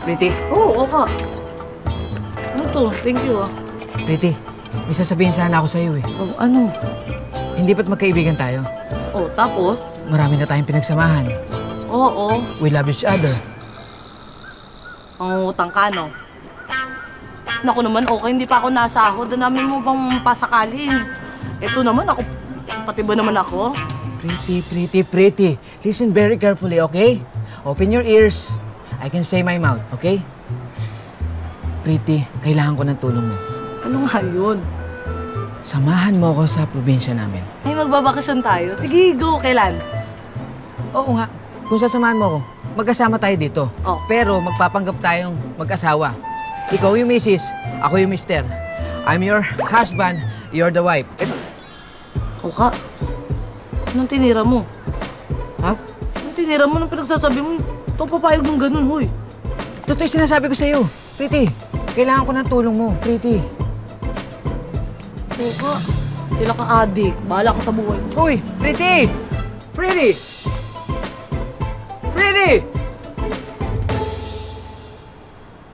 Pretty. Oo, ka. Ano to? Thank you, ah. Pretty, may sasabihin sana ako sa'yo eh. Oh, ano? Hindi ba't magkaibigan tayo? Oh, tapos? Marami na tayong pinagsamahan. Oo. We love each other. Ang utang ka, no? Naku naman, okay, hindi pa ako nasahod. Ang dami mo bang pasakalin? Ito naman, ako, pati ba naman ako? Pretty. Listen very carefully, okay? Open your ears. I can say my mouth, okay? Pretty, kailangan ko ng tulong mo. Ano nga yun? Samahan mo ako sa probinsya namin. Ay, magbabakasyon tayo. Sige, go. Kailan? Oo nga, kung sasamahan mo ako, magkasama tayo dito. Oh. Pero magpapanggap tayong mag-asawa. Ikaw yung misis, ako yung mister. I'm your husband, you're the wife. O ka, anong tinira mo? Ha? Anong tinira mo? Anong pinagsasabi mo? Ito papayag ng ganun, hoy. Totoo yung sinasabi ko sa'yo. Pretty, kailangan ko ng tulong mo, Pretty. O ka, kailan kang adik. Bahala ka sa buhay mo. Uy, Pretty! Pretty! Pretty!